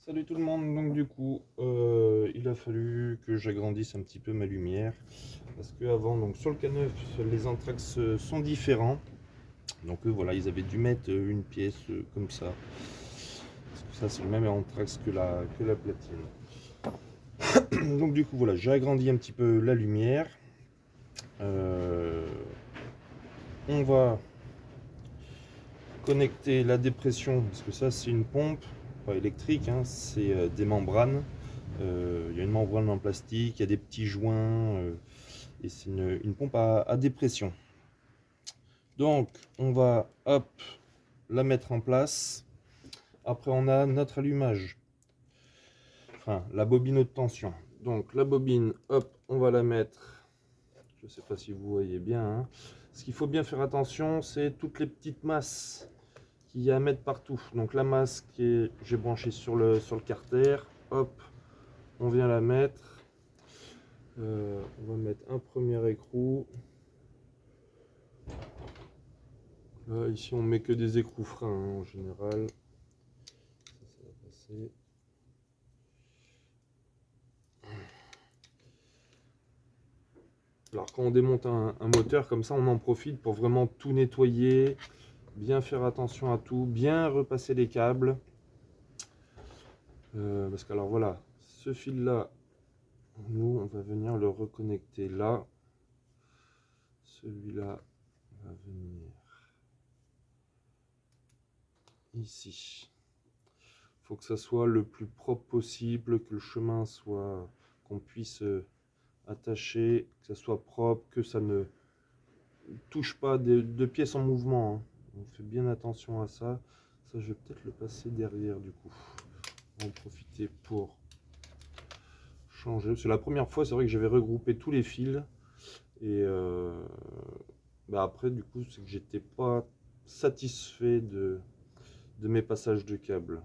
Salut tout le monde, donc du coup il a fallu que j'agrandisse un petit peu ma lumière parce que avant, donc sur le K9 les Anthrax sont différents, donc voilà, ils avaient dû mettre une pièce comme ça parce que ça c'est le même Anthrax que la platine. Donc du coup voilà, j'ai agrandi un petit peu la lumière. On va connecter la dépression parce que ça c'est une pompe pas électrique, hein, c'est des membranes. Il y a une membrane en plastique, il y a des petits joints, et c'est une pompe à dépression. Donc on va hop la mettre en place. Après on a notre allumage, enfin la bobine haute tension. Donc la bobine, hop, on va la mettre. Je ne sais pas si vous voyez bien, hein. Ce qu'il faut bien faire attention, c'est toutes les petites masses qu'il y a à mettre partout. Donc la masse que j'ai branchée sur le carter, hop, on vient la mettre. On va mettre un premier écrou. Là, ici, on met que des écrous freins, hein, en général. Ça va passer. Alors, quand on démonte un moteur comme ça, on en profite pour vraiment tout nettoyer, bien faire attention à tout, bien repasser les câbles. Parce que, alors voilà, ce fil-là, nous, on va venir le reconnecter là. Celui-là va venir ici. Il faut que ça soit le plus propre possible, que le chemin soit, qu'on puisse attacher, que ça soit propre, que ça ne touche pas de pièces en mouvement, hein. On fait bien attention à ça. Ça, je vais peut-être le passer derrière du coup. On va en profiter pour changer. C'est la première fois, c'est vrai que j'avais regroupé tous les fils. Et après, du coup, c'est que j'étais pas satisfait de mes passages de câbles.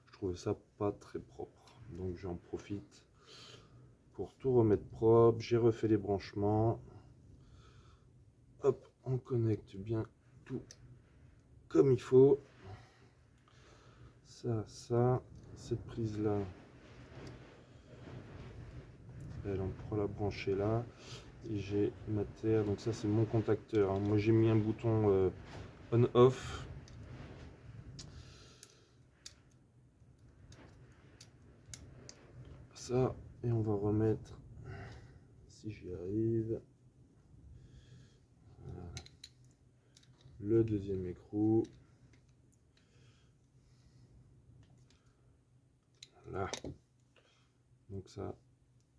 Je trouvais ça pas très propre. Donc j'en profite pour tout remettre propre. J'ai refait les branchements. Hop, on connecte bien tout comme il faut. Ça, cette prise là, on pourra la brancher là. Et j'ai ma terre, donc ça c'est mon contacteur, hein. Moi j'ai mis un bouton on-off. Ça, et on va remettre, si j'y arrive, le deuxième écrou. Là. Donc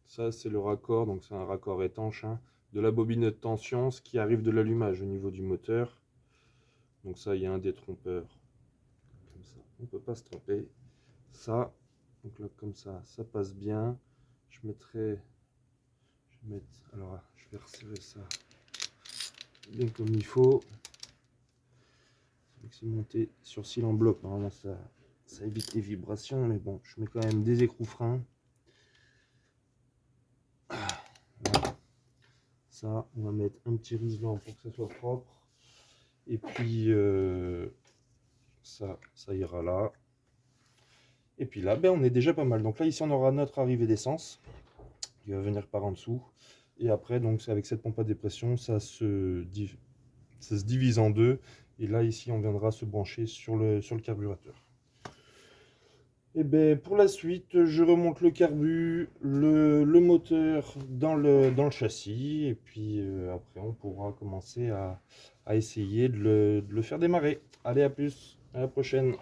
ça c'est le raccord, donc c'est un raccord étanche, hein, de la bobine de tension, ce qui arrive de l'allumage au niveau du moteur. Donc ça, il y a un détrompeur. Comme ça, on ne peut pas se tromper. Ça, donc là comme ça passe bien. Je vais mettre, alors je vais resserrer ça bien comme il faut. C'est monté sur cil en bloc, normalement ça évite les vibrations, mais bon, je mets quand même des écrous freins. Voilà. Ça, on va mettre un petit riselant pour que ça soit propre. Et puis ça ira là. Et puis là, ben, on est déjà pas mal. Donc là, ici, on aura notre arrivée d'essence qui va venir par en dessous. Et après, donc avec cette pompe à dépression, ça se divise en deux. Et là, ici, on viendra se brancher sur le carburateur. Et ben pour la suite, je remonte le carbu, le moteur dans le châssis. Et puis après, on pourra commencer à essayer de le faire démarrer. Allez, à plus, à la prochaine.